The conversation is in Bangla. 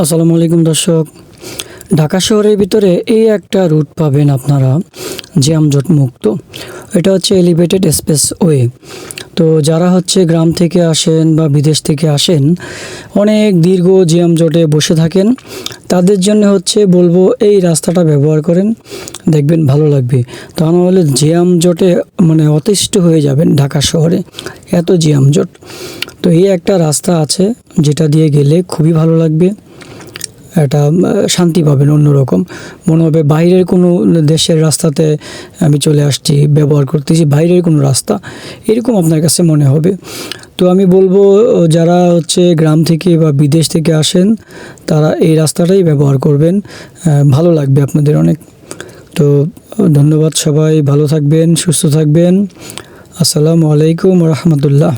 আসসালামু আলাইকুম দর্শক। ঢাকা শহরের ভিতরে এই একটা রুট পাবেন আপনারা, জ্যামজট মুক্ত। এটা হচ্ছে এলিভেটেড এক্সপ্রেসওয়ে। তো যারা হচ্ছে গ্রাম থেকে আসেন বা বিদেশ থেকে আসেন, অনেক দীর্ঘ জ্যামজটে বসে থাকেন, তাদের জন্য হচ্ছে বলবো এই রাস্তাটা ব্যবহার করেন, দেখবেন ভালো লাগবে। তা নাহলে জ্যামজটে অতিষ্ঠ হয়ে যাবেন ঢাকা শহরে, এত জ্যামজট। তো এই একটা রাস্তা আছে যেটা দিয়ে গেলে খুবই ভালো লাগবে, একটা শান্তি পাবেন, অন্যরকম মনে হবে বাইরের কোনো দেশের রাস্তাতে আমি চলে আসছি, ব্যবহার করতেছি বাইরের কোনো রাস্তা, এরকম আপনার কাছে মনে হবে। তো আমি বলবো যারা হচ্ছে গ্রাম থেকে বা বিদেশ থেকে আসেন, তারা এই রাস্তাটাই ব্যবহার করবেন, ভালো লাগবে আপনাদের অনেক। তো ধন্যবাদ, সবাই ভালো থাকবেন, সুস্থ থাকবেন। আসসালামু আলাইকুম রহমতুল্লাহ।